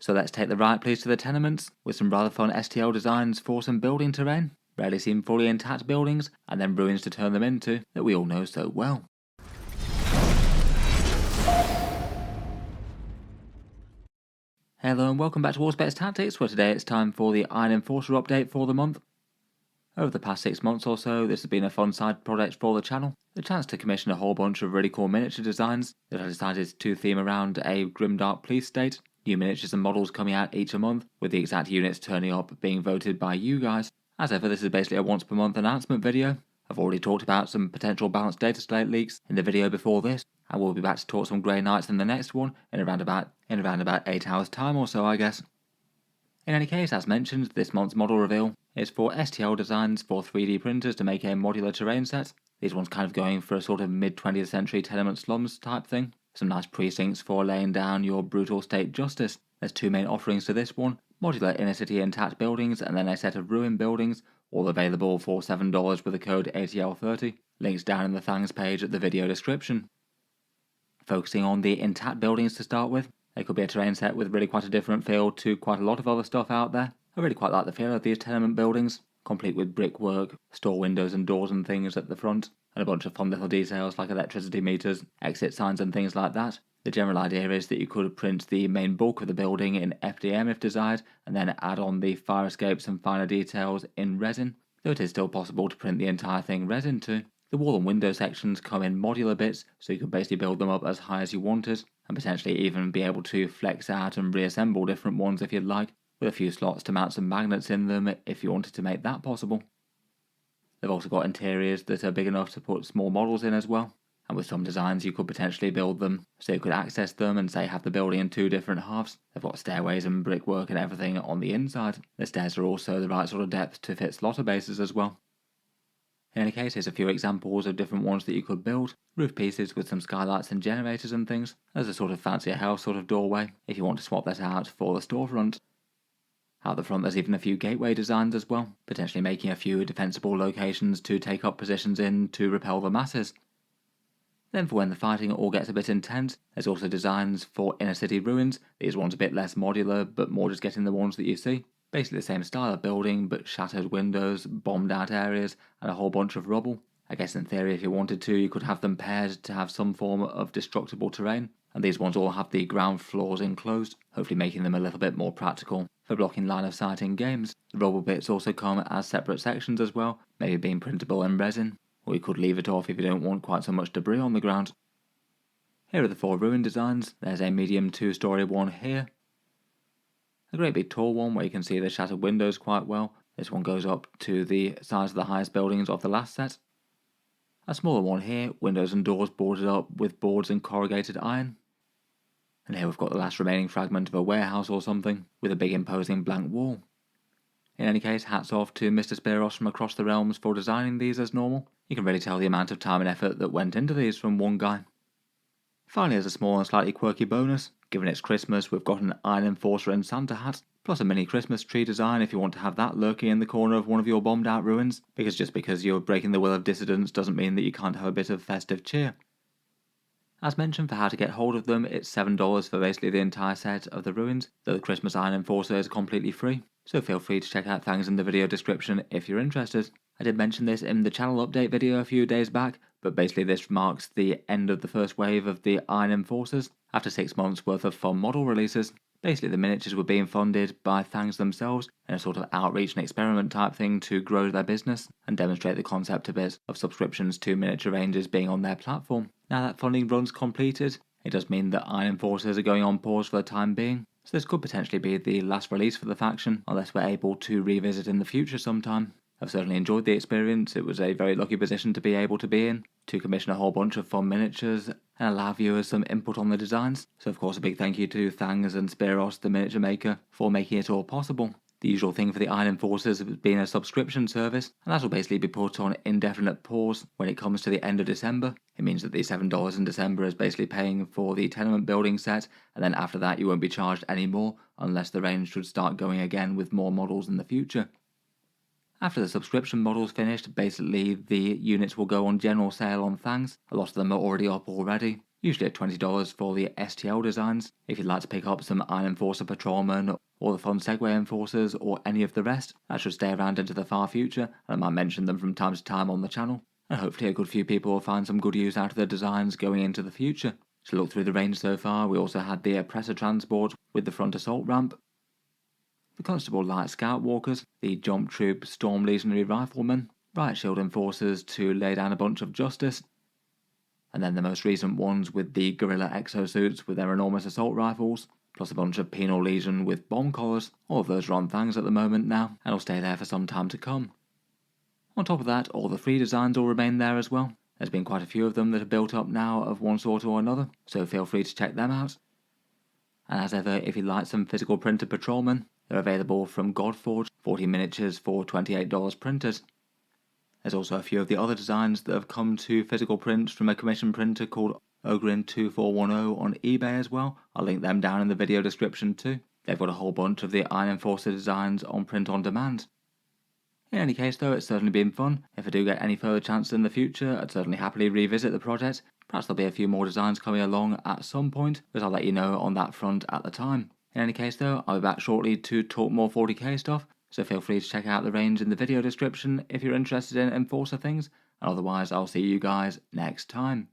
So let's take the right please to the tenements, with some rather fun STL designs for some building terrain, rarely seen fully intact buildings, and then ruins to turn them into, that we all know so well. Hello and welcome back to Warspecs Tactics, where today it's time for the Iron Enforcer update for the month. Over the past 6 months or so, this has been a fun side project for the channel, the chance to commission a whole bunch of really cool miniature designs that I decided to theme around a grimdark police state. New miniatures and models coming out each a month, with the exact units turning up being voted by you guys. As ever, this is basically a once per month announcement video. I've already talked about some potential balanced data slate leaks in the video before this, and we'll be back to talk some Grey Knights in the next one in around about 8 hours time or so, I guess. In any case, as mentioned, this month's model reveal is for STL designs for 3D printers to make a modular terrain set. These ones kind of going for a sort of mid-20th century tenement slums type thing. Some nice precincts for laying down your brutal state justice. There's two main offerings to this one: modular inner city intact buildings and then a set of ruined buildings, all available for $7 with the code ATL30. Links down in the thanks page at the video description. Focusing on the intact buildings to start with, they could be a terrain set with really quite a different feel to quite a lot of other stuff out there. I really quite like the feel of these tenement buildings, complete with brickwork, store windows and doors and things at the front, and a bunch of fun little details like electricity meters, exit signs and things like that. The general idea is that you could print the main bulk of the building in FDM if desired, and then add on the fire escapes and finer details in resin, though it is still possible to print the entire thing resin too. The wall and window sections come in modular bits, so you can basically build them up as high as you wanted, and potentially even be able to flex out and reassemble different ones if you'd like, with a few slots to mount some magnets in them if you wanted to make that possible. They've also got interiors that are big enough to put small models in as well, and with some designs you could potentially build them so you could access them and say have the building in two different halves. They've got stairways and brickwork and everything on the inside. The stairs are also the right sort of depth to fit slotter bases as well. In any case, here's a few examples of different ones that you could build. Roof pieces with some skylights and generators and things, as a sort of fancier house sort of doorway, if you want to swap that out for the storefront. Out the front there's even a few gateway designs as well, potentially making a few defensible locations to take up positions in to repel the masses. Then for when the fighting all gets a bit intense, there's also designs for inner city ruins. These ones a bit less modular, but more just getting the ones that you see. Basically the same style of building, but shattered windows, bombed out areas, and a whole bunch of rubble. I guess in theory if you wanted to, you could have them paired to have some form of destructible terrain, and these ones all have the ground floors enclosed, hopefully making them a little bit more practical for blocking line of sight in games. The rubble bits also come as separate sections as well, maybe being printable in resin, or you could leave it off if you don't want quite so much debris on the ground. Here are the 4 ruin designs. There's a medium 2-story one here, a great big tall one where you can see the shattered windows quite well. This one goes up to the size of the highest buildings of the last set. A smaller one here, windows and doors boarded up with boards and corrugated iron. And here we've got the last remaining fragment of a warehouse or something, with a big imposing blank wall. In any case, hats off to Mr. Spiros from across the realms for designing these as normal. You can really tell the amount of time and effort that went into these from one guy. Finally, as a small and slightly quirky bonus, given it's Christmas, we've got an Iron Enforcer and Santa hat, plus a mini Christmas tree design if you want to have that lurking in the corner of one of your bombed out ruins, because just because you're breaking the will of dissidents doesn't mean that you can't have a bit of festive cheer. As mentioned, for how to get hold of them, it's $7 for basically the entire set of the ruins, though the Christmas Iron Enforcer is completely free, so feel free to check out things in the video description if you're interested. I did mention this in the channel update video a few days back, but basically this marks the end of the first wave of the Iron Enforcers, after 6 months worth of fun model releases. Basically the miniatures were being funded by Thangs themselves in a sort of outreach and experiment type thing to grow their business and demonstrate the concept a bit of subscriptions to miniature ranges being on their platform. Now that funding run's completed, it does mean that Iron Enforcers are going on pause for the time being, so this could potentially be the last release for the faction unless we're able to revisit in the future sometime. I've certainly enjoyed the experience. It was a very lucky position to be able to be in, to commission a whole bunch of fun miniatures and allow viewers some input on the designs. So of course a big thank you to Thangs and Spiros, the miniature maker, for making it all possible. The usual thing for the Iron Enforcers has been a subscription service, and that will basically be put on indefinite pause when it comes to the end of December. It means that the $7 in December is basically paying for the Tenement Buildings set, and then after that you won't be charged any more unless the range should start going again with more models in the future. After the subscription model's finished, basically the units will go on general sale on Thangs. A lot of them are already up already. usually at $20 for the STL designs. If you'd like to pick up some Iron Enforcer Patrolmen or the fun Segway Enforcers or any of the rest, that should stay around into the far future, and I might mention them from time to time on the channel. And hopefully a good few people will find some good use out of the designs going into the future. To look through the range so far, we also had the Oppressor Transport with the front assault ramp, the Constable Light Scout Walkers, the Jump Troop Storm Legionary Riflemen, Riot Shield Enforcers to lay down a bunch of justice, and then the most recent ones with the Guerrilla Exosuits with their enormous assault rifles, plus a bunch of Penal Legion with bomb collars. All of those are on Thangs at the moment now, and will stay there for some time to come. On top of that, all the free designs will remain there as well. There's been quite a few of them that are built up now of one sort or another, so feel free to check them out. And as ever, if you'd like some physical printed patrolmen, they're available from Godforge, 40 miniatures for $28 printed. There's also a few of the other designs that have come to physical print from a commission printer called Ogrin2410 on eBay as well. I'll link them down in the video description too. They've got a whole bunch of the Iron Enforcer designs on print on demand. In any case though, it's certainly been fun. If I do get any further chance in the future, I'd certainly happily revisit the project. Perhaps there'll be a few more designs coming along at some point, but I'll let you know on that front at the time. In any case though, I'll be back shortly to talk more 40k stuff, so feel free to check out the range in the video description if you're interested in Enforcer things, and otherwise I'll see you guys next time.